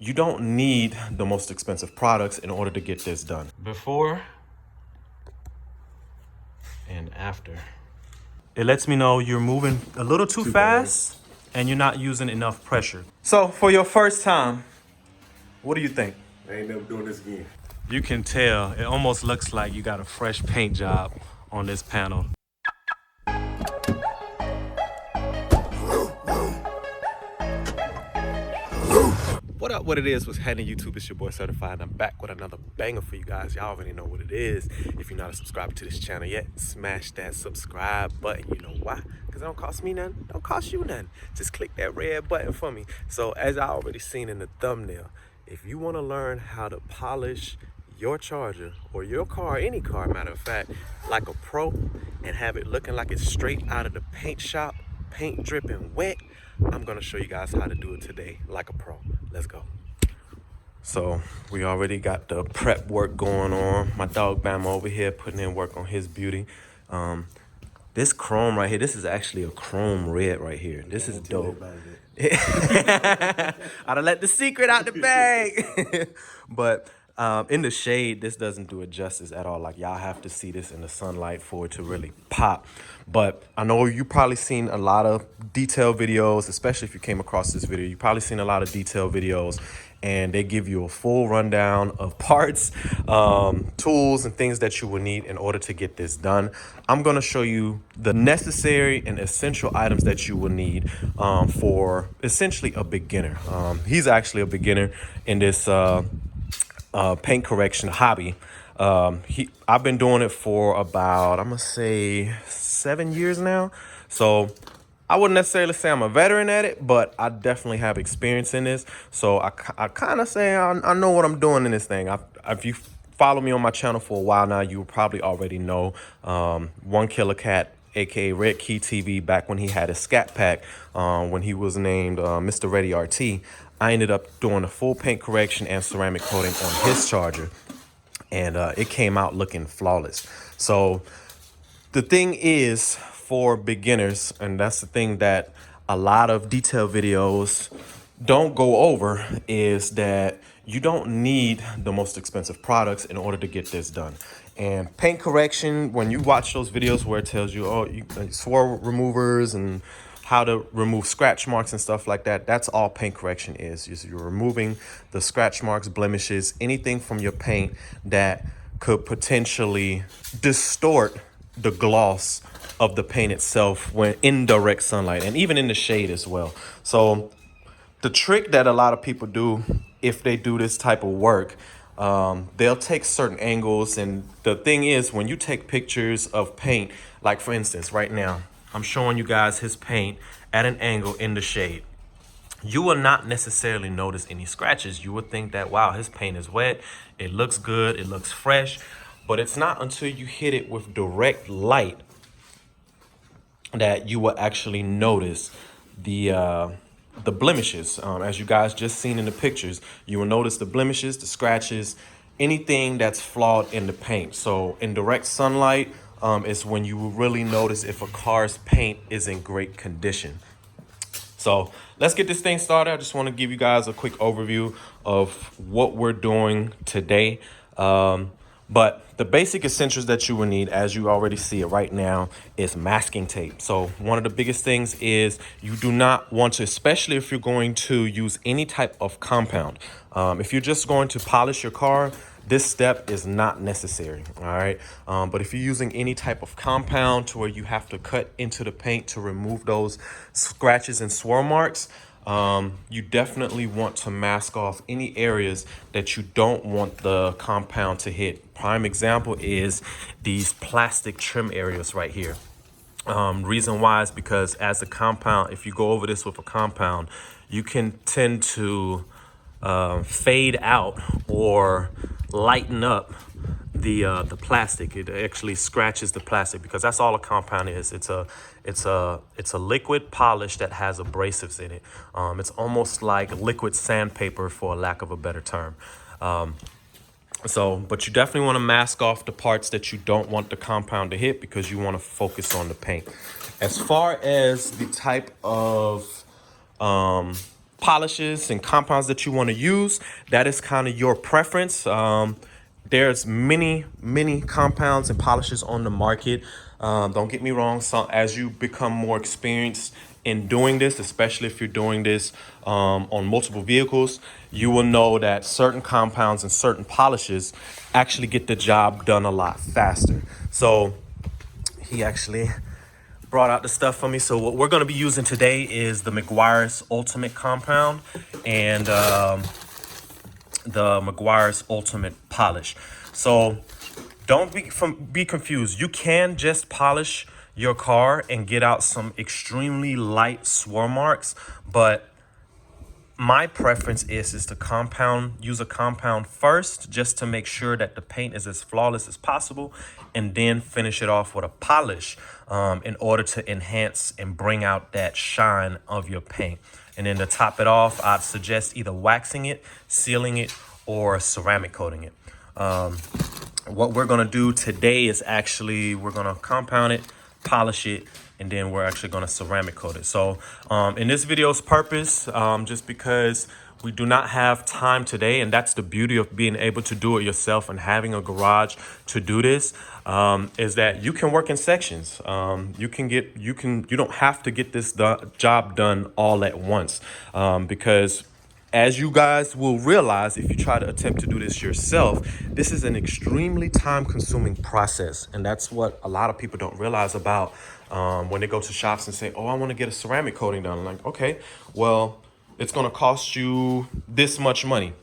you don't need the most expensive products in order to get this done. Before and after. It lets me know you're moving a little too fast and you're not using enough pressure. So for your first time, what do you think? I ain't never doing this again. You can tell, it almost looks like you got a fresh paint job on this panel. What up, what it is, what's happening YouTube? It's your boy Srtfied, and I'm back with another banger for you guys. Y'all already know what it is. If you're not a subscriber to this channel yet, smash that subscribe button. You know why? Because it don't cost me nothing, don't cost you nothing. Just click that red button for me. So as I already seen in the thumbnail, if you want to learn how to polish your charger or your car, any car matter of fact, like a pro, and have it looking like it's straight out of the paint shop, paint dripping wet, I'm gonna show you guys how to do it today like a pro. Let's go. So we already got the prep work going on. My dog Bama over here putting in work on his beauty. This chrome right here, this is actually a chrome red right here. This is dope. I done let the secret out the bag. But in the shade, this doesn't do it justice at all. Like, y'all have to see this in the sunlight for it to really pop. But I know you probably seen a lot of detailed videos, especially if you came across this video. You probably seen a lot of detailed videos, and they give you a full rundown of parts, tools, and things that you will need in order to get this done. I'm going to show you the necessary and essential items that you will need for essentially a beginner. He's actually a beginner in this paint correction hobby. I've been doing it for about, I'm gonna say 7 years now. So I wouldn't necessarily say I'm a veteran at it, but I definitely have experience in this. So I kind of say I know what I'm doing in this thing. If you follow me on my channel for a while now, you probably already know One Killer Cat, aka Red Key TV, back when he had his scat pack, when he was named Mr. Ready RT. I ended up doing a full paint correction and ceramic coating on his charger, and it came out looking flawless. So the thing is, for beginners, and that's the thing that a lot of detail videos don't go over, is that you don't need the most expensive products in order to get this done. And paint correction, when you watch those videos where it tells you, oh, swirl removers and how to remove scratch marks and stuff like that, that's all paint correction is. You're removing the scratch marks, blemishes, anything from your paint that could potentially distort the gloss of the paint itself when in direct sunlight, and even in the shade as well. So the trick that a lot of people do, if they do this type of work, they'll take certain angles. And the thing is, when you take pictures of paint, like for instance, right now, I'm showing you guys his paint at an angle in the shade. You will not necessarily notice any scratches. You would think that, wow, his paint is wet. It looks good. It looks fresh. But it's not until you hit it with direct light that you will actually notice the blemishes. As you guys just seen in the pictures, you will notice the blemishes, the scratches, anything that's flawed in the paint. So in direct sunlight is when you will really notice if a car's paint is in great condition. So let's get this thing started. I just want to give you guys a quick overview of what we're doing today. But the basic essentials that you will need, as you already see it right now, is masking tape. So one of the biggest things is you do not want to, especially if you're going to use any type of compound. If you're just going to polish your car, this step is not necessary, all right? But if you're using any type of compound to where you have to cut into the paint to remove those scratches and swirl marks, you definitely want to mask off any areas that you don't want the compound to hit. Prime example is these plastic trim areas right here. Reason why is because as a compound, if you go over this with a compound, you can tend to fade out or lighten up the plastic. It actually scratches the plastic, because that's all a compound is. It's a liquid polish that has abrasives in it. It's almost like liquid sandpaper, for a lack of a better term. But you definitely want to mask off the parts that you don't want the compound to hit, because you want to focus on the paint. As far as the type of polishes and compounds that you want to use, that is kind of your preference. There's many compounds and polishes on the market. Don't get me wrong. So as you become more experienced in doing this, especially if you're doing this on multiple vehicles, you will know that certain compounds and certain polishes actually get the job done a lot faster. So he actually brought out the stuff for me. So what we're going to be using today is the Meguiar's Ultimate Compound and the Meguiar's Ultimate Polish. So don't be confused. You can just polish your car and get out some extremely light swirl marks, but my preference is to use a compound first, just to make sure that the paint is as flawless as possible, and then finish it off with a polish in order to enhance and bring out that shine of your paint. And then to top it off, I'd suggest either waxing it, sealing it, or ceramic coating it. What we're gonna do today is actually, we're gonna compound it, polish it, and then we're actually going to ceramic coat it. So in this video's purpose, just because we do not have time today, and that's the beauty of being able to do it yourself and having a garage to do this, is that you can work in sections. You don't have to get this job done all at once, because as you guys will realize, if you try to attempt to do this yourself, this is an extremely time-consuming process. And that's what a lot of people don't realize about when they go to shops and say, oh, I want to get a ceramic coating done. I'm like, okay, well, it's going to cost you this much money.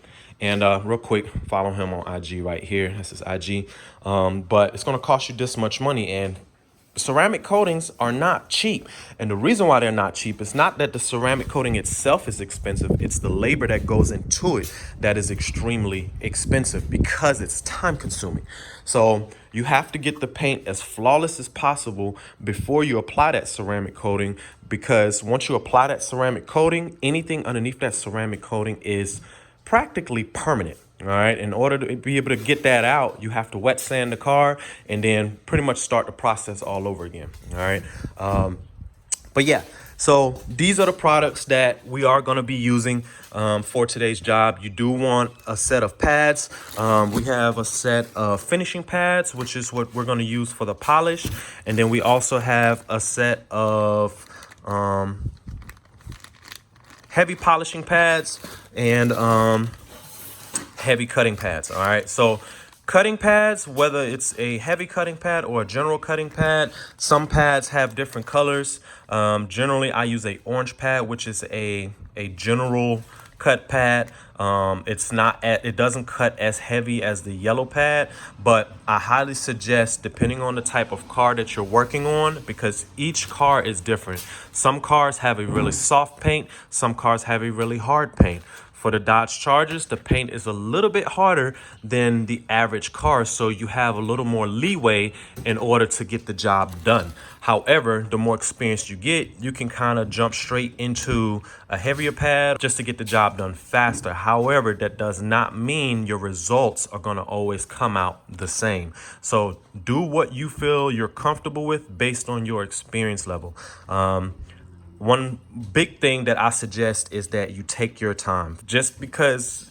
And real quick, follow him on IG right here. This is IG. But it's going to cost you this much money. And ceramic coatings are not cheap. And the reason why they're not cheap is not that the ceramic coating itself is expensive. It's the labor that goes into it that is extremely expensive, because it's time consuming. So you have to get the paint as flawless as possible before you apply that ceramic coating, because once you apply that ceramic coating, anything underneath that ceramic coating is practically permanent. All right. In order to be able to get that out, you have to wet sand the car and then pretty much start the process all over again. All right. But yeah, so these are the products that we are going to be using for today's job. You do want a set of pads. We have a set of finishing pads, which is what we're going to use for the polish. And then we also have a set of heavy polishing pads and heavy cutting pads. All right, so cutting pads, whether it's a heavy cutting pad or a general cutting pad, some pads have different colors. Generally I use a orange pad, which is a general cut pad. It doesn't cut as heavy as the yellow pad, but I highly suggest, depending on the type of car that you're working on, because each car is different. Some cars have a really soft paint, some cars have a really hard paint. For the Dodge Chargers, the paint is a little bit harder than the average car, so you have a little more leeway in order to get the job done. However, the more experience you get, you can kind of jump straight into a heavier pad just to get the job done faster. However, that does not mean your results are going to always come out the same. So do what you feel you're comfortable with based on your experience level. One big thing that I suggest is that you take your time. Just because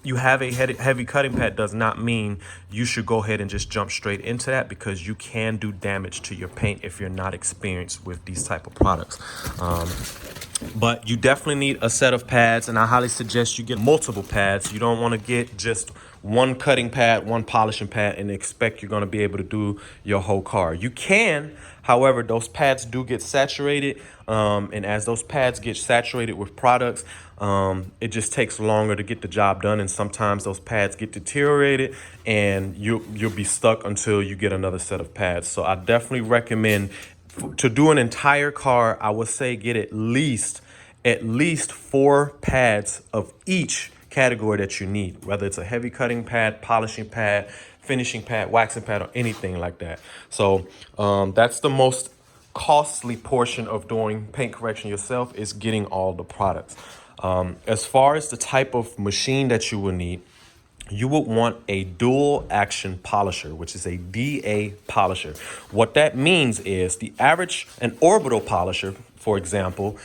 you have a heavy cutting pad does not mean you should go ahead and just jump straight into that, because you can do damage to your paint if you're not experienced with these type of products. But you definitely need a set of pads, and I highly suggest you get multiple pads. You don't want to get just one cutting pad, one polishing pad, and expect you're going to be able to do your whole car. You can, however, those pads do get saturated, and as those pads get saturated with products, it just takes longer to get the job done, and sometimes those pads get deteriorated, and you'll be stuck until you get another set of pads. So I definitely recommend, to do an entire car, I would say get at least 4 pads of each category that you need, whether it's a heavy cutting pad, polishing pad, finishing pad, waxing pad, or anything like that. So that's the most costly portion of doing paint correction yourself, is getting all the products. As far as the type of machine that you will need, you would want a dual action polisher, which is a DA polisher. What that means is an orbital polisher, for example,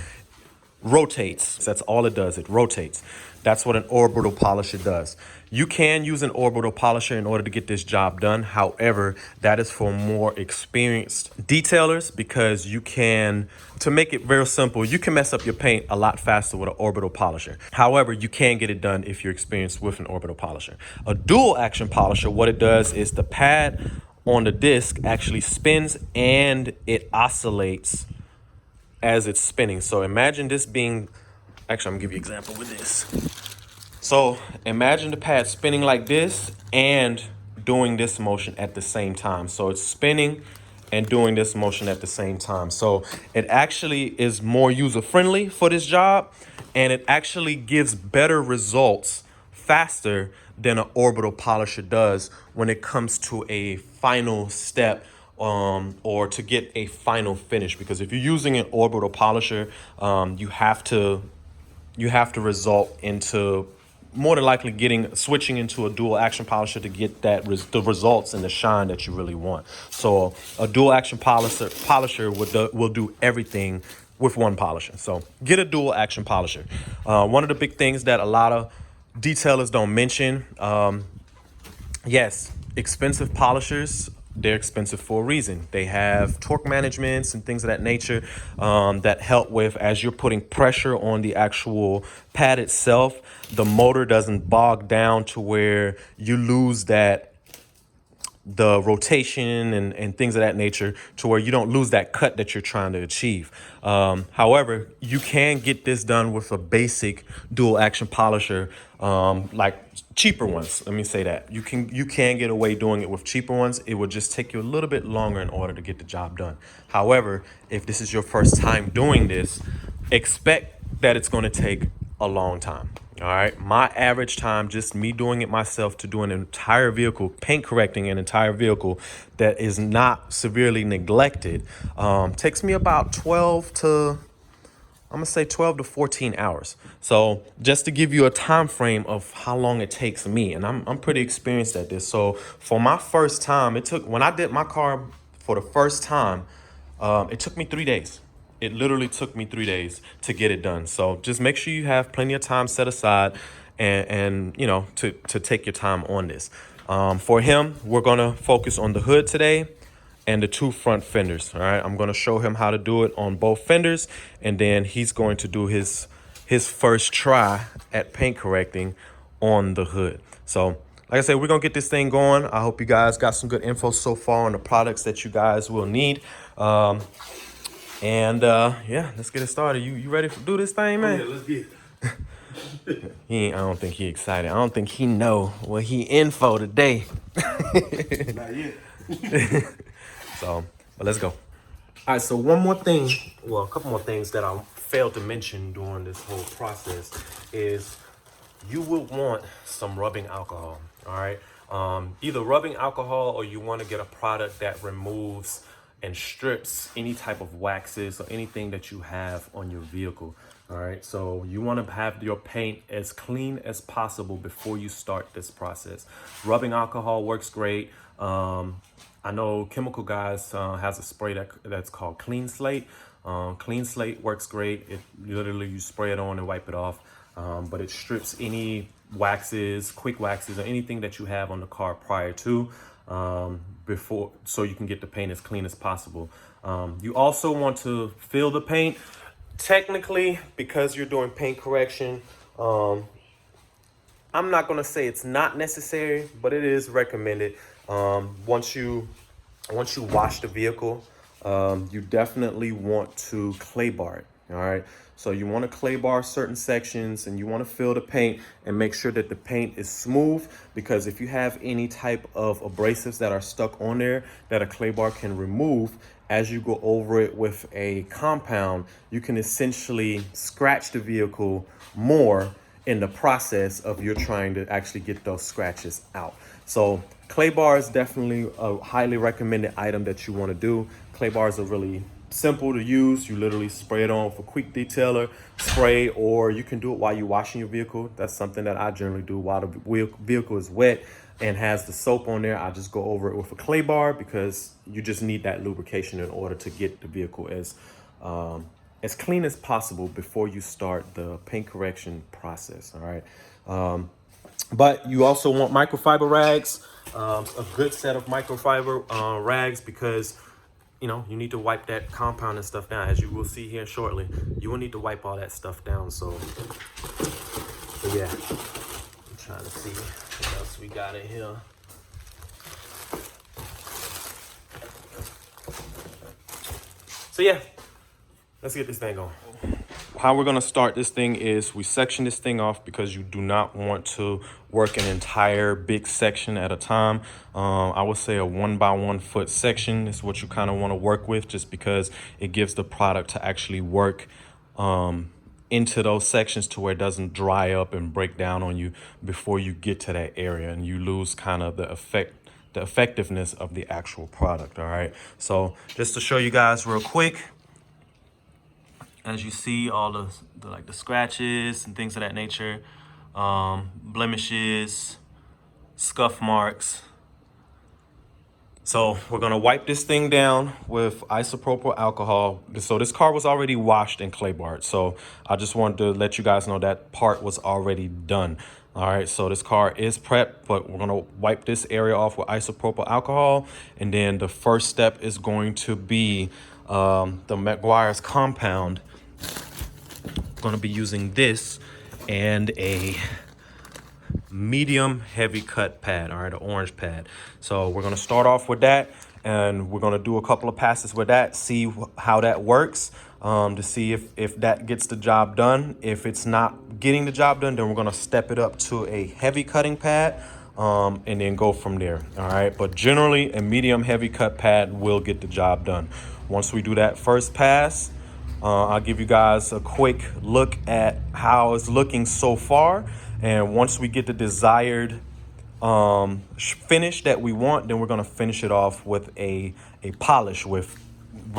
rotates. That's all it does. It rotates. That's what an orbital polisher does. You can use an orbital polisher in order to get this job done. However, that is for more experienced detailers, because you can, to make it very simple, you can mess up your paint a lot faster with an orbital polisher. However, you can get it done if you're experienced with an orbital polisher. A dual action polisher, what it does is the pad on the disc actually spins and it oscillates as it's spinning. So imagine this being, actually I'm gonna give you an example with this. So imagine the pad spinning like this and doing this motion at the same time. So it's spinning and doing this motion at the same time. So it actually is more user-friendly for this job, and it actually gives better results faster than an orbital polisher does when it comes to a final step, or to get a final finish. Because if you're using an orbital polisher, you have to result into more than likely switching into a dual action polisher to get the results and the shine that you really want. So a dual action polisher will do everything with one polisher. So get a dual action polisher. One of the big things that a lot of detailers don't mention, yes, expensive polishers, they're expensive for a reason. They have torque managements and things of that nature that help with, as you're putting pressure on the actual pad itself, the motor doesn't bog down to where you lose the rotation and things of that nature, to where you don't lose that cut that you're trying to achieve. However, you can get this done with a basic dual action polisher, like cheaper ones. Let me say that you can get away doing it with cheaper ones. It will just take you a little bit longer in order to get the job done. However, if this is your first time doing this, expect that it's going to take a long time. All right, my average time, just me doing it myself, to do an entire vehicle, paint correcting an entire vehicle that is not severely neglected, takes me about 12 to 14 hours. So just to give you a time frame of how long it takes me, and I'm pretty experienced at this. So for my first time, when I did my car for the first time, it took me 3 days. It literally took me 3 days to get it done. So just make sure you have plenty of time set aside, and you know, to take your time on this. For him, we're gonna focus on the hood today and the two front fenders. All right, I'm gonna show him how to do it on both fenders, and then he's going to do his first try at paint correcting on the hood. So like I said, we're gonna get this thing going. I hope you guys got some good info so far on the products that you guys will need. Yeah, let's get it started. You ready to do this thing, man? Oh, yeah, let's get I don't think he excited. I don't think he know what he in for today. Not yet. So, but let's go. All right, so one more thing, well, a couple more things that I failed to mention during this whole process is you will want some rubbing alcohol, all right? Either rubbing alcohol, or you want to get a product that removes and strips any type of waxes or anything that you have on your vehicle. All right, so you want to have your paint as clean as possible before you start this process. Rubbing alcohol works great. I know Chemical Guys has a spray that's called Clean Slate. Clean Slate works great. It literally, you spray it on and wipe it off, but it strips any waxes, quick waxes, or anything that you have on the car prior to, so you can get the paint as clean as possible. You also want to fill the paint. Technically, because you're doing paint correction, I'm not going to say it's not necessary, but it is recommended. Once you wash the vehicle, you definitely want to clay bar it. All right, so you want to clay bar certain sections, and you want to fill the paint and make sure that the paint is smooth, because if you have any type of abrasives that are stuck on there that a clay bar can remove, as you go over it with a compound, you can essentially scratch the vehicle more in the process of you're trying to actually get those scratches out. So clay bar is definitely a highly recommended item that you want to do. Clay bars are really simple to use. You literally spray it on for quick detailer spray, or you can do it while you're washing your vehicle. That's something that I generally do while the vehicle is wet and has the soap on there. I just go over it with a clay bar, because you just need that lubrication in order to get the vehicle as as clean as possible before you start the paint correction process. All right. But you also want microfiber rags, a good set of microfiber rags, because you know you need to wipe that compound and stuff down, as you will see here shortly. You will need to wipe all that stuff down. So yeah, I'm trying to see what else we got in here. So yeah, let's get this thing going. How we're gonna start this thing is we section this thing off, because you do not want to work an entire big section at a time. I would say a 1 by 1 foot section is what you kind of want to work with, just because it gives the product to actually work into those sections to where it doesn't dry up and break down on you before you get to that area, and you lose kind of the effectiveness of the actual product. All right, so just to show you guys real quick, as you see, all the like the scratches and things of that nature, blemishes, scuff marks. So we're gonna wipe this thing down with isopropyl alcohol. So this car was already washed in clay bar, so I just wanted to let you guys know that part was already done. All right, so this car is prepped, but we're gonna wipe this area off with isopropyl alcohol, and then the first step is going to be the Meguiar's compound. Going to be using this and a medium heavy cut pad, all right, an orange pad. So we're going to start off with that, and we're going to do a couple of passes with that, see how that works, to see if that gets the job done. If it's not getting the job done, then we're going to step it up to a heavy cutting pad, and then go from there. All right, but generally a medium heavy cut pad will get the job done. Once we do that first pass, I'll give you guys a quick look at how it's looking so far. And once we get the desired finish that we want, then we're going to finish it off with a polish. With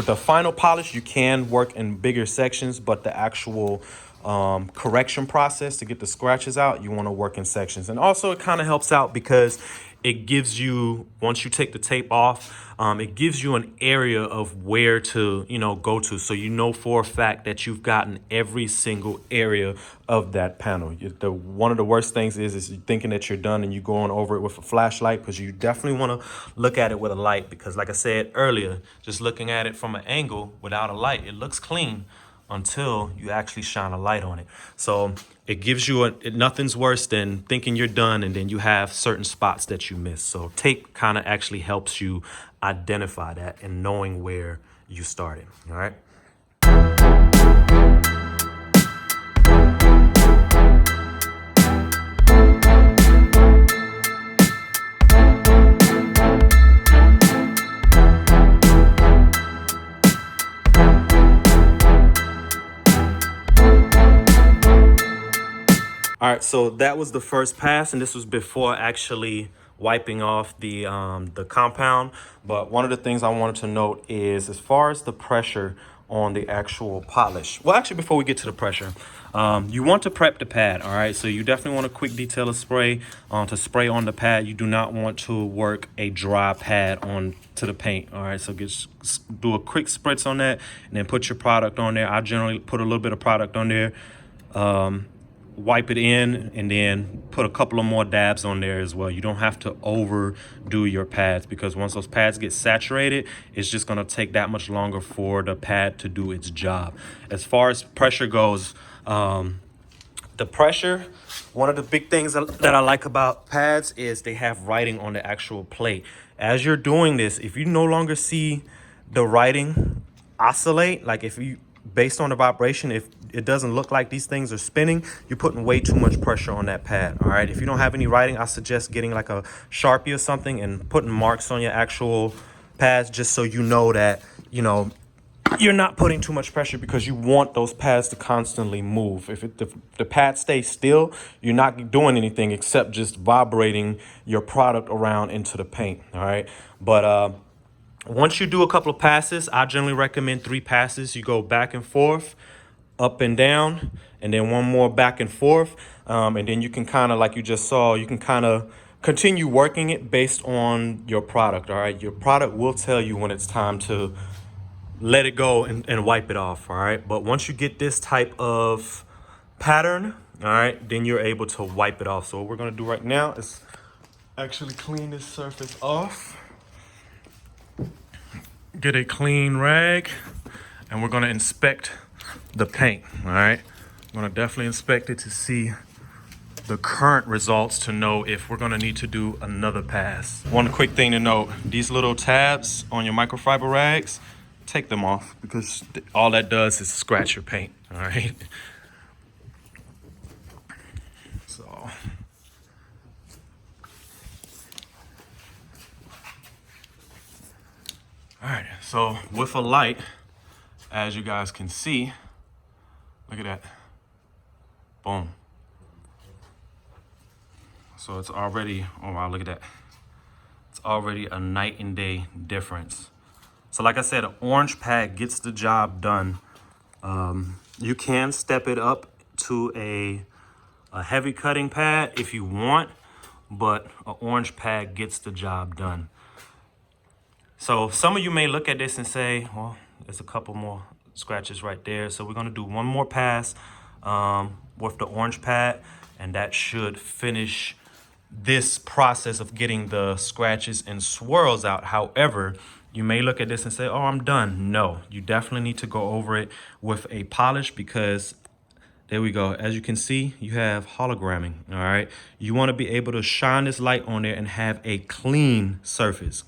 the final polish, you can work in bigger sections, but the actual correction process to get the scratches out, you want to work in sections. And also it kind of helps out because it gives you, once you take the tape off, it gives you an area of where to, go to. So you know for a fact that you've gotten every single area of that panel. One of the worst things is you're thinking that you're done and you're going over it with a flashlight, because you definitely want to look at it with a light. Because like I said earlier, just looking at it from an angle without a light, it looks clean until you actually shine a light on it. So it gives you nothing's worse than thinking you're done and then you have certain spots that you miss. So tape kind of actually helps you identify that and knowing where you started. All right. All right, so that was the first pass, and this was before actually wiping off the compound. But one of the things I wanted to note is, as far as the pressure on the actual polish. Well, actually, before we get to the pressure, you want to prep the pad. All right, so you definitely want a quick detailer spray to spray on the pad. You do not want to work a dry pad on to the paint. All right, so do a quick spritz on that, and then put your product on there. I generally put a little bit of product on there. Wipe it in, and then put a couple of more dabs on there as well. You don't have to overdo your pads, because once those pads get saturated, it's just going to take that much longer for the pad to do its job. As far as pressure goes, the pressure, one of the big things that I like about pads is they have writing on the actual plate. As you're doing this, if you no longer see the writing oscillate, like if you, based on the vibration, if it doesn't look like these things are spinning, you're putting way too much pressure on that pad. All right, if you don't have any writing, I suggest getting like a Sharpie or something and putting marks on your actual pads, just so you know that you're not putting too much pressure, because you want those pads to constantly move. If the pad stays still, you're not doing anything except just vibrating your product around into the paint. All right, but once you do a couple of passes, I generally recommend 3 passes. You go back and forth, up and down, and then one more back and forth. And then you can kind of, like you just saw, you can kind of continue working it based on your product. All right, your product will tell you when it's time to let it go and wipe it off, all right? But once you get this type of pattern, all right, then you're able to wipe it off. So what we're gonna do right now is actually clean this surface off. Get a clean rag, and we're gonna inspect the paint, all right? I'm gonna definitely inspect it to see the current results to know if we're gonna need to do another pass. One quick thing to note, these little tabs on your microfiber rags, take them off because all that does is scratch your paint, all right? So. All right, so with a light, as you guys can see, look at that, boom. So it's already, oh wow, look at that. It's already a night and day difference. So like I said, an orange pad gets the job done. You can step it up to a heavy cutting pad if you want, but an orange pad gets the job done. So some of you may look at this and say, well, there's a couple more scratches right there. So we're gonna do one more pass with the orange pad, and that should finish this process of getting the scratches and swirls out. However, you may look at this and say, oh, I'm done. No, you definitely need to go over it with a polish because there we go. As you can see, you have hologramming, all right? You want to be able to shine this light on there and have a clean surface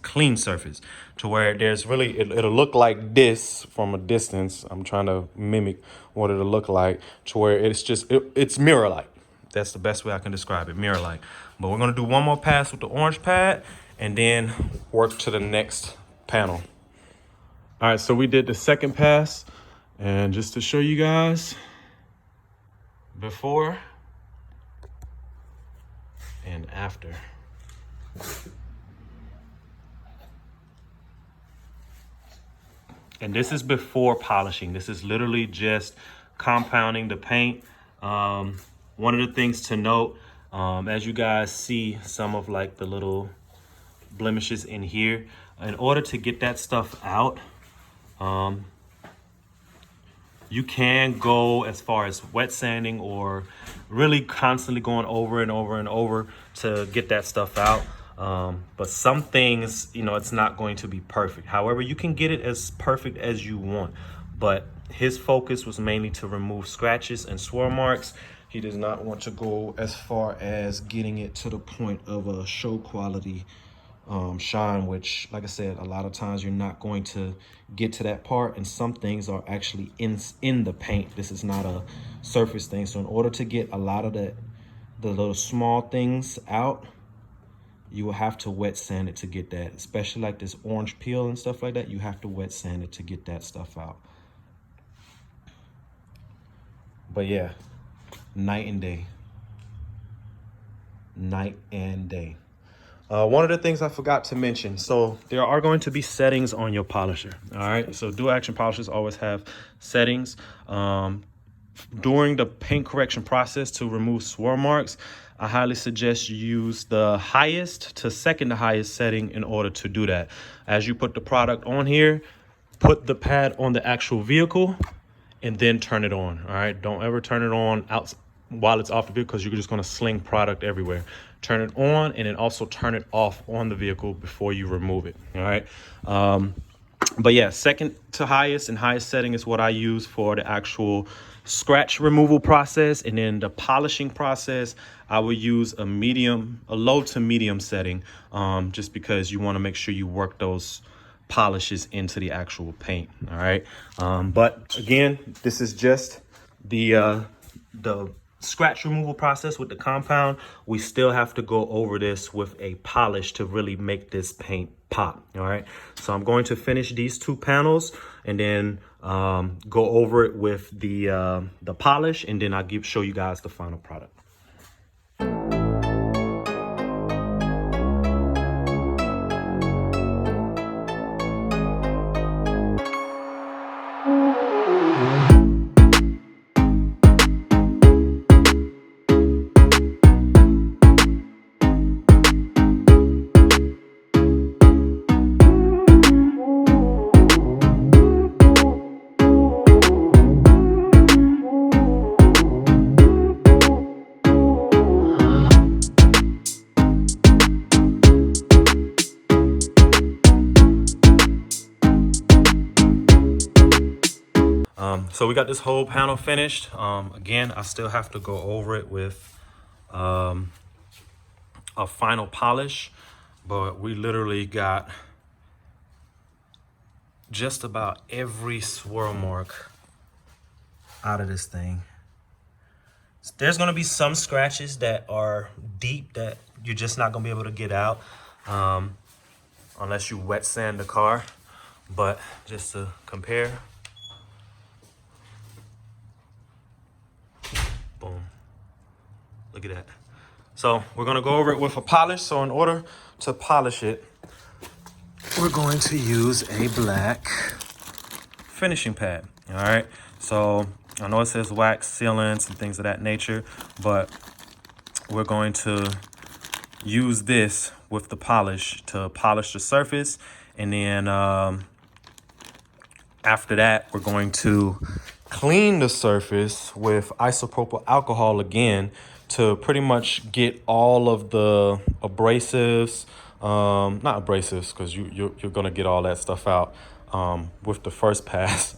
to where there's really, it'll look like this from a distance. I'm trying to mimic what it'll look like to where it's just, it's mirror light. That's the best way I can describe it, mirror light. But we're going to do one more pass with the orange pad and then work to the next panel. All right, so we did the second pass, and just to show you guys, before and after. And this is before polishing. This is literally just compounding the paint. One of the things to note, as you guys see some of like the little blemishes in here, in order to get that stuff out, you can go as far as wet sanding or really constantly going over and over and over to get that stuff out. But some things, you know, it's not going to be perfect. However, you can get it as perfect as you want. But his focus was mainly to remove scratches and swirl marks. He does not want to go as far as getting it to the point of a show quality shine, which, like I said, a lot of times you're not going to get to that part, and some things are actually in the paint. This is not a surface thing. So in order to get a lot of the little small things out, you will have to wet sand it to get that, especially like this orange peel and stuff like that. You have to wet sand it to get that stuff out. But yeah, night and day. Night and day. One of the things I forgot to mention, so there are going to be settings on your polisher, all right? So dual action polishers always have settings. During the paint correction process to remove swirl marks, I highly suggest you use the highest to second to highest setting in order to do that. As you put the product on here, put the pad on the actual vehicle and then turn it on, all right? Don't ever turn it on out while it's off the vehicle because you're just gonna sling product everywhere. Turn it on and then also turn it off on the vehicle before you remove it, all right? But yeah, second to highest and highest setting is what I use for the actual scratch removal process. And then the polishing process, I will use a low to medium setting, just because you want to make sure you work those polishes into the actual paint, all right? But again, this is just the scratch removal process with the compound. We still have to go over this with a polish to really make this paint pop, all right? So I'm going to finish these two panels and then go over it with the polish, and then I'll show you guys the final product. So we got this whole panel finished. Again, I still have to go over it with a final polish, but we literally got just about every swirl mark out of this thing. There's gonna be some scratches that are deep that you're just not gonna be able to get out unless you wet sand the car. But just to compare, boom, look at that. So we're gonna go over it with a polish. So in order to polish it, we're going to use a black finishing pad. All right, so I know it says wax sealants and things of that nature, but we're going to use this with the polish to polish the surface. And then after that, we're going to clean the surface with isopropyl alcohol again to pretty much get all of the abrasives, not abrasives, because you're going to get all that stuff out with the first pass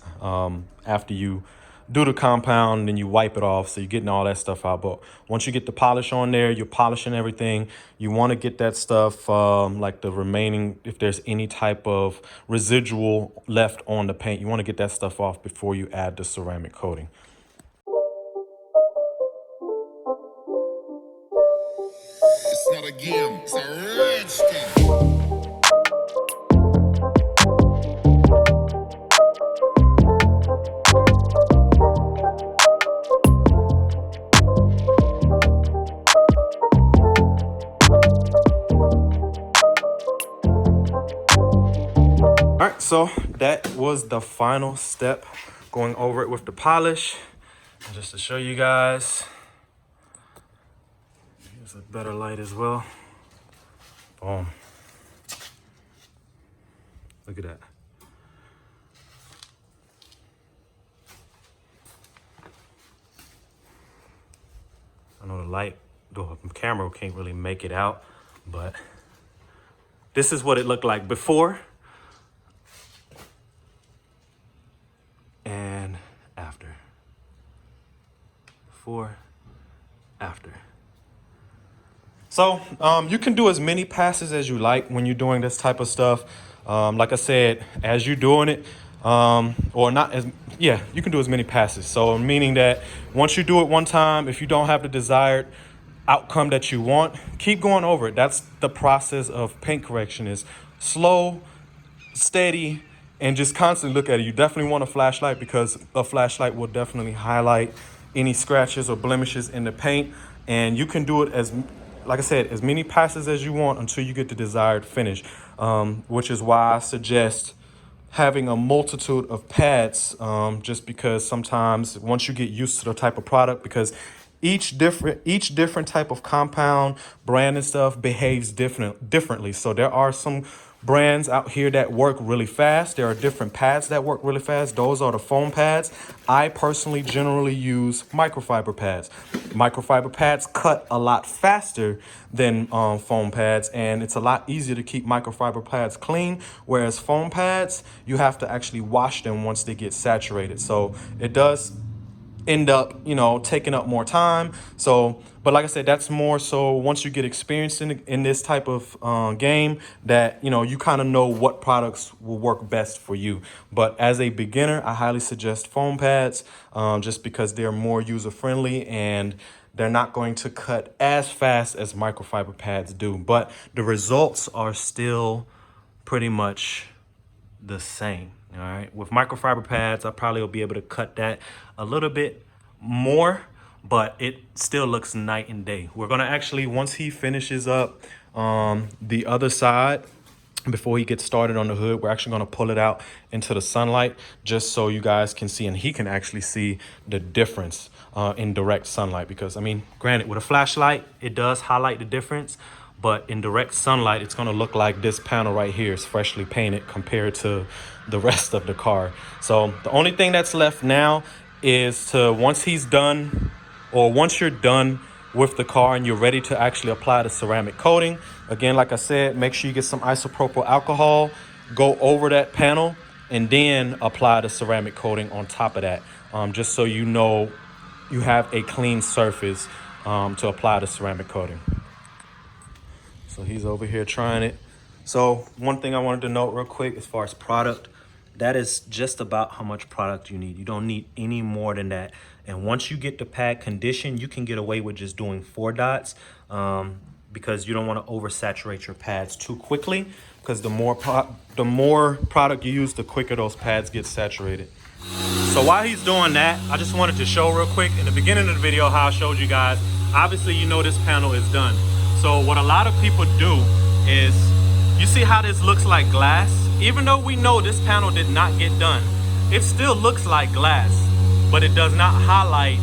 after you do the compound and you wipe it off, so you're getting all that stuff out. But once you get the polish on there, you're polishing everything. You want to get that stuff like the remaining, if there's any type of residual left on the paint, you want to get that stuff off before you add the ceramic coating. It's not a game, it's a rich thing. All right, so that was the final step, going over it with the polish. And just to show you guys, here's a better light as well. Boom. Look at that. I know the camera can't really make it out, but this is what it looked like before and after. Before, after. So you can do as many passes as you like when you're doing this type of stuff. Like I said, as you're doing it, or not as, yeah, you can do as many passes. So meaning that once you do it one time, if you don't have the desired outcome that you want, keep going over it. That's the process of paint correction, is slow, steady, and just constantly look at it. You definitely want a flashlight, because a flashlight will definitely highlight any scratches or blemishes in the paint. And you can do it as, like I said, as many passes as you want until you get the desired finish, which is why I suggest having a multitude of pads, just because sometimes once you get used to the type of product, because each different type of compound, brand and stuff behaves differently. So there are some brands out here that work really fast. There are different pads that work really fast. Those are the foam pads. I personally generally use microfiber pads. Microfiber pads cut a lot faster than foam pads, and it's a lot easier to keep microfiber pads clean, whereas foam pads, you have to actually wash them once they get saturated. So it does end up, taking up more time. So, but like I said, that's more so once you get experienced in this type of game, that, you kind of know what products will work best for you. But as a beginner, I highly suggest foam pads, just because they're more user-friendly and they're not going to cut as fast as microfiber pads do. But the results are still pretty much the same. All right, with microfiber pads, I probably will be able to cut that a little bit more, but it still looks night and day. We're gonna actually, once he finishes up the other side, before he gets started on the hood, we're actually gonna pull it out into the sunlight, just so you guys can see, and he can actually see the difference in direct sunlight. Because I mean, granted, with a flashlight, it does highlight the difference, but in direct sunlight, it's gonna look like this panel right here is freshly painted compared to the rest of the car. So the only thing that's left now is to, once he's done, or once you're done with the car and you're ready to actually apply the ceramic coating, again, like I said, make sure you get some isopropyl alcohol, go over that panel, and then apply the ceramic coating on top of that, just so you know you have a clean surface to apply the ceramic coating. So he's over here trying it. So one thing I wanted to note real quick as far as product, that is just about how much product you need. You don't need any more than that. And once you get the pad conditioned, you can get away with just doing 4 dots because you don't want to oversaturate your pads too quickly, because the more product you use, the quicker those pads get saturated. So while he's doing that, I just wanted to show real quick in the beginning of the video how I showed you guys. Obviously, you know this panel is done. So what a lot of people do is, you see how this looks like glass? Even though we know this panel did not get done, it still looks like glass, but it does not highlight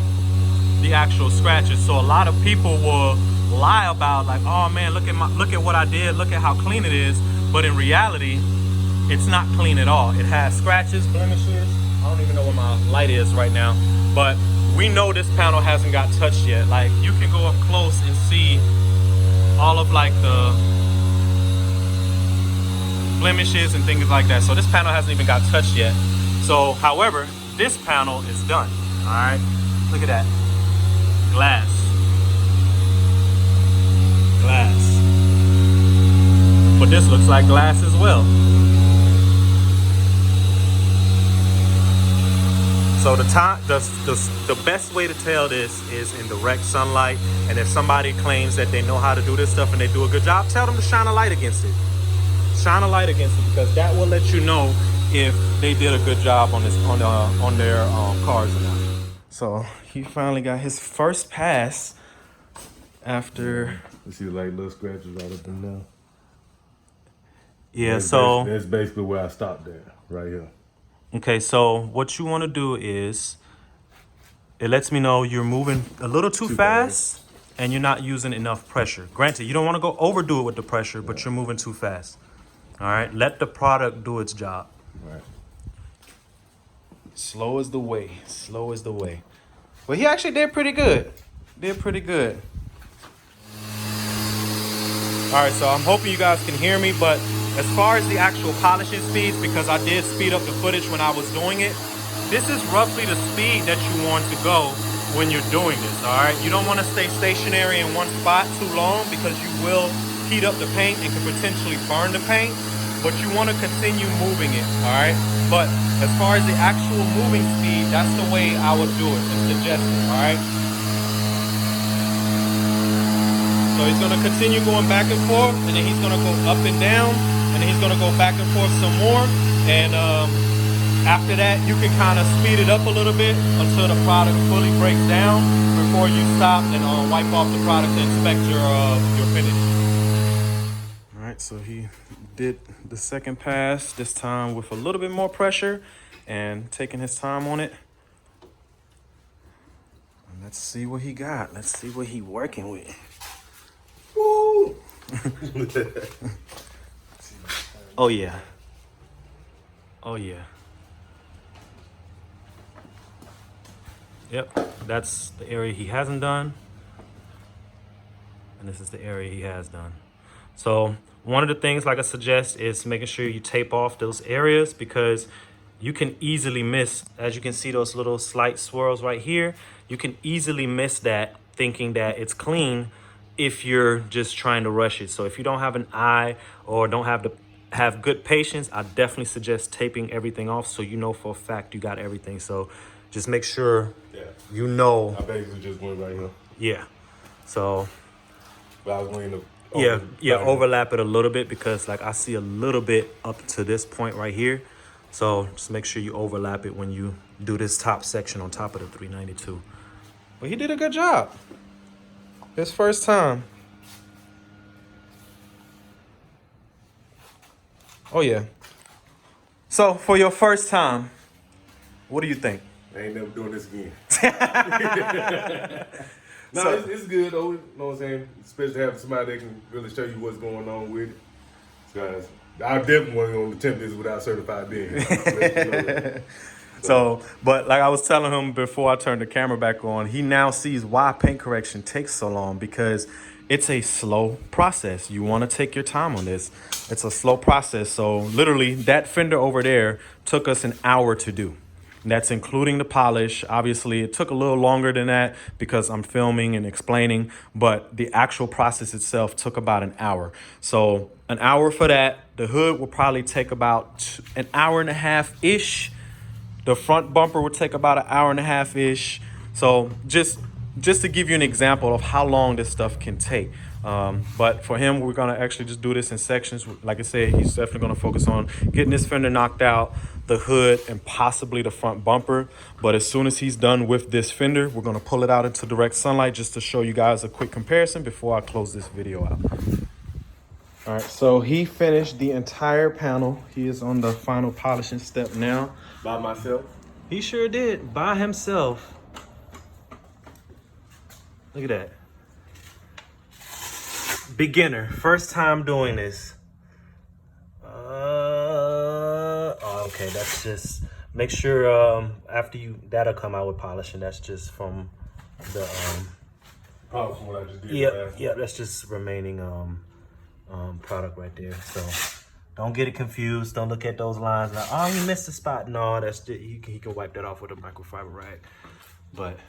the actual scratches. So a lot of people will lie about like, oh man, look at what I did, look at how clean it is. But in reality, it's not clean at all. It has scratches, blemishes. I don't even know where my light is right now, but we know this panel hasn't got touched yet. Like, you can go up close and see all of like the blemishes and things like that. So this panel hasn't even got touched yet. So, however, this panel is done. All right, look at that, glass. But this looks like glass as well. So the best way to tell this is in direct sunlight. And if somebody claims that they know how to do this stuff and they do a good job, tell them to shine a light against it. Shine a light against it, because that will let you know if they did a good job on this on their cars or not. So he finally got his first pass after. You see like little scratches right up in there. Yeah, so that's basically where I stopped at, right here. Okay, so what you want to do is, it lets me know you're moving a little too fast and you're not using enough pressure. Granted, you don't want to overdo it with the pressure, but you're moving too fast. All right, let the product do its job. Right. Slow is the way. Slow is the way. But he actually did pretty good. All right, so I'm hoping you guys can hear me, but as far as the actual polishing speeds, because I did speed up the footage when I was doing it, this is roughly the speed that you want to go when you're doing this, all right? You don't want to stay stationary in one spot too long, because you will heat up the paint and can potentially burn the paint, but you want to continue moving it, all right? But as far as the actual moving speed, that's the way I would do it and suggest it, all right? So he's going to continue going back and forth, and then he's going to go up and down, and then he's going to go back and forth some more. And after that, you can kind of speed it up a little bit until the product fully breaks down before you stop and wipe off the product to inspect your finish. All right, so he did the second pass, this time with a little bit more pressure and taking his time on it. And let's see what he got. Let's see what he working with. Woo! Oh yeah. Oh yeah. Yep, that's the area he hasn't done. And this is the area he has done. So one of the things like I suggest is making sure you tape off those areas, because you can easily miss, as you can see those little slight swirls right here, you can easily miss that thinking that it's clean if you're just trying to rush it. So if you don't have an eye or don't have good patience, I definitely suggest taping everything off so you know for a fact you got everything. So just make sure you know. I basically just went right here. Yeah. So But I was going to overlap it a little bit, because like I see a little bit up to this point right here. So just make sure you overlap it when you do this top section on top of the 392. But he did a good job. His first time. Oh yeah. So for your first time, what do you think? I ain't never doing this again. No, So- it's good though. You know what I'm saying? Especially having somebody that can really show you what's going on with it. Guys, I definitely wasn't going to attempt this without certified being. So, but like I was telling him before I turned the camera back on, he now sees why paint correction takes so long, because it's a slow process. You want to take your time on this. It's a slow process. So literally that fender over there took us an hour to do. And that's including the polish. Obviously, it took a little longer than that because I'm filming and explaining, but the actual process itself took about an hour. So an hour for that. The hood will probably take about an hour and a half-ish. The front bumper would take about an hour and a half-ish. So just to give you an example of how long this stuff can take. But for him, we're gonna actually just do this in sections. Like I said, he's definitely gonna focus on getting this fender knocked out, the hood, and possibly the front bumper. But as soon as he's done with this fender, we're gonna pull it out into direct sunlight just to show you guys a quick comparison before I close this video out. All right, so he finished the entire panel. He is on the final polishing step now. By myself. He sure did, by himself. Look at that. Beginner, first time doing this. Okay, that's just, make sure after that'll come out with polishing. That's just from the, Probably from what I just did. yeah, that's just remaining product right there. So don't get it confused. Don't look at those lines like, oh, you missed a spot. No, that's just, he can wipe that off with a microfiber rag. But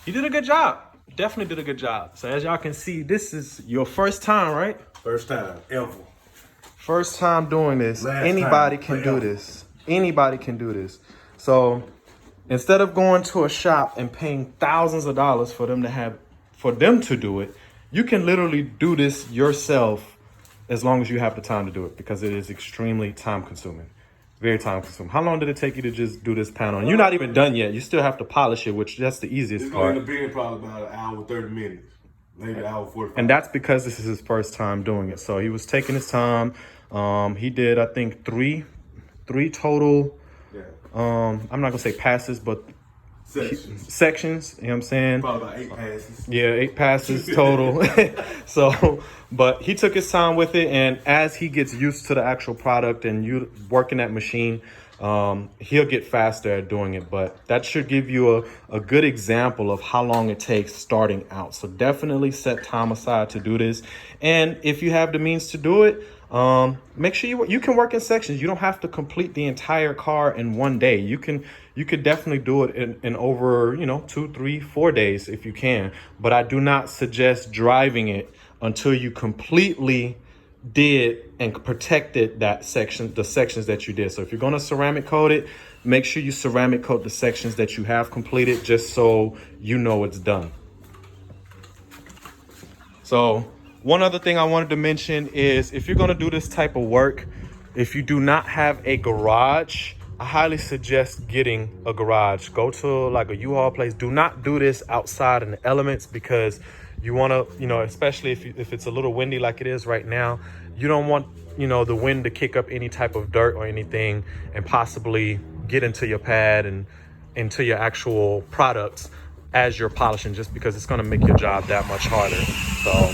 he did a good job. Definitely did a good job. So as y'all can see, this is your first time, right? First time ever. First time doing this. Anybody can do this. Anybody can do this. So instead of going to a shop and paying thousands of dollars for them to do it, you can literally do this yourself as long as you have the time to do it, because it is extremely time consuming. Very time consuming. How long did it take you to just do this panel? And you're not even done yet. You still have to polish it, which that's the easiest It's part. going to be probably about an hour, 30 minutes. Maybe an hour, 45. And that's because this is his first time doing it. So he was taking his time. He did, I think, three total, Yeah. I'm not gonna say passes, but Sections. you know what I'm saying? Probably about 8 passes. Yeah, 8 passes total. So, but he took his time with it, and as he gets used to the actual product and you working that machine, he'll get faster at doing it. But that should give you a good example of how long it takes starting out. So definitely set time aside to do this. And if you have the means to do it, make sure you can work in sections. You don't have to complete the entire car in one day. You could definitely do it in over, 2, 3, 4 days if you can. But I do not suggest driving it until you completely did and protected the sections that you did. So if you're going to ceramic coat it, make sure you ceramic coat the sections that you have completed, just so you know it's done. So one other thing I wanted to mention is, if you're going to do this type of work, if you do not have a garage, I highly suggest getting a garage. Go to like a U-Haul place. Do not do this outside in the elements, because you want to, especially if it's a little windy like it is right now, you don't want, the wind to kick up any type of dirt or anything and possibly get into your pad and into your actual products as you're polishing, just because it's going to make your job that much harder. So,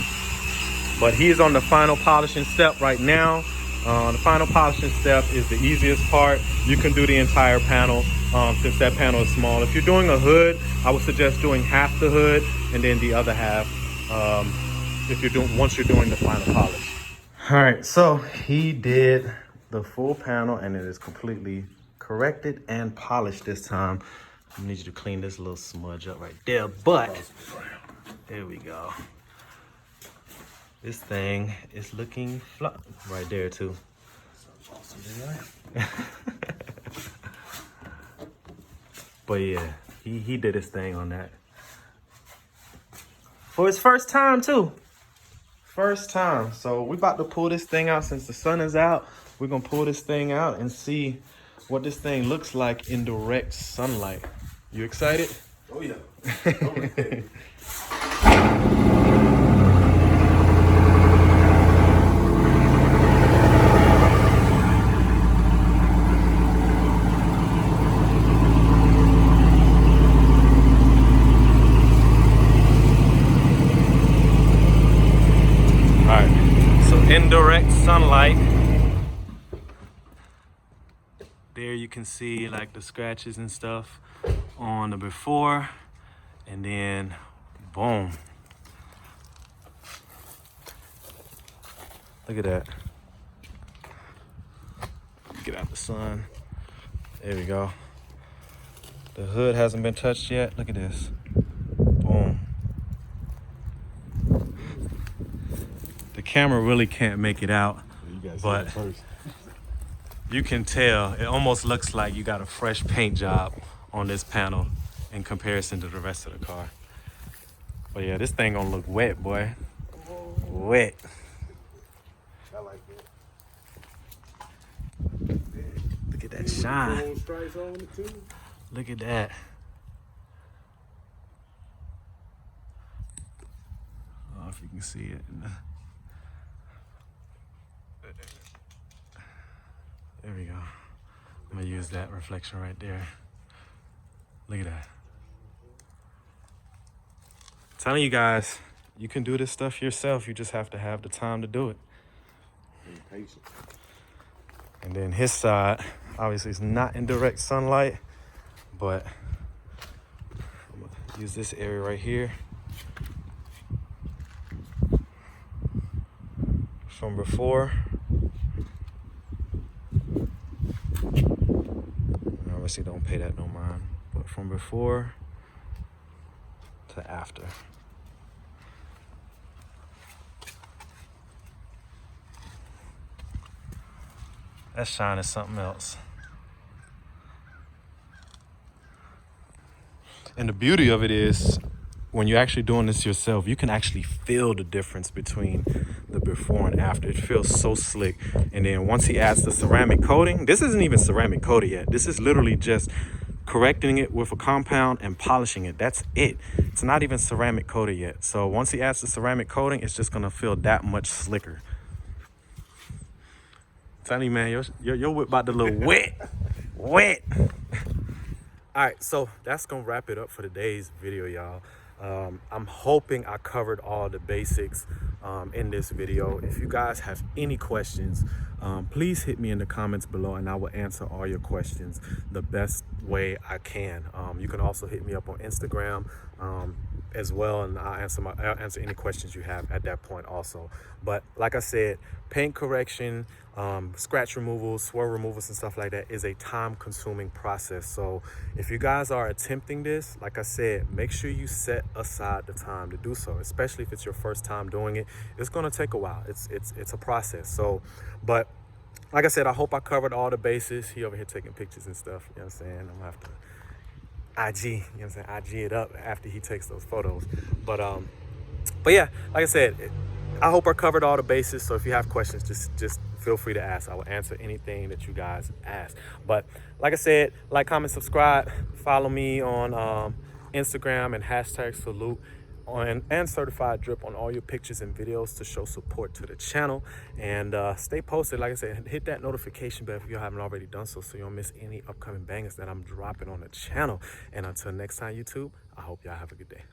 but he's on the final polishing step right now. The final polishing step is the easiest part. You can do the entire panel since that panel is small. If you're doing a hood, I would suggest doing half the hood and then the other half once you're doing the final polish. All right, so he did the full panel and it is completely corrected and polished this time. I need you to clean this little smudge up right there, but there we go. This thing is looking flat right there too. But yeah, he did his thing on that. For his first time too. First time. So we about to pull this thing out since the sun is out. We're gonna pull this thing out and see what this thing looks like in direct sunlight. You excited? Oh yeah. Indirect sunlight. There you can see like the scratches and stuff on the before, and then boom. Look at that. Get out the sun. There we go. The hood hasn't been touched yet. Look at this. Boom. The camera really can't make it out, but you can tell it almost looks like you got a fresh paint job on this panel in comparison to the rest of the car. But yeah, this thing gonna look wet, boy. Wet. I like that. Look at that shine. Look at that. Oh, if you can see it. There we go. I'm gonna use that reflection right there. Look at that. Telling you guys, you can do this stuff yourself. You just have to have the time to do it. Be patient. And then his side, obviously it's not in direct sunlight, but I'm gonna use this area right here. From before. Obviously don't pay that no mind, but from before to after. That shine is something else. And the beauty of it is, when you're actually doing this yourself, you can actually feel the difference between the before and after. It feels so slick. And then once he adds the ceramic coating, this isn't even ceramic coated yet. This is literally just correcting it with a compound and polishing it. That's it. It's not even ceramic coated yet. So once he adds the ceramic coating, it's just gonna feel that much slicker. Tell you, man, your whip about to look wet. Wet. All right, so that's gonna wrap it up for today's video, y'all. I'm hoping I covered all the basics in this video. If you guys have any questions, please hit me in the comments below and I will answer all your questions the best way I can. You can also hit me up on Instagram as well, and I'll answer any questions you have at that point also. But like I said, paint correction, scratch removals, swirl removals and stuff like that is a time-consuming process. So if you guys are attempting this, like I said, make sure you set aside the time to do so, especially if it's your first time doing it. It's gonna take a while. It's a process. So, but like I said, I hope I covered all the bases. He over here taking pictures and stuff, you know what I'm saying? I'm gonna have to IG, you know what I'm saying, IG it up after he takes those photos. But yeah, like I said, I hope I covered all the bases. So if you have questions, just feel free to ask. I will answer anything that you guys ask. But like I said, like, comment, subscribe, follow me on Instagram and #salute and Srtfied drip on all your pictures and videos to show support to the channel. And stay posted. Like I said, hit that notification bell if you haven't already done so you don't miss any upcoming bangers that I'm dropping on the channel. And until next time, YouTube, I hope y'all have a good day.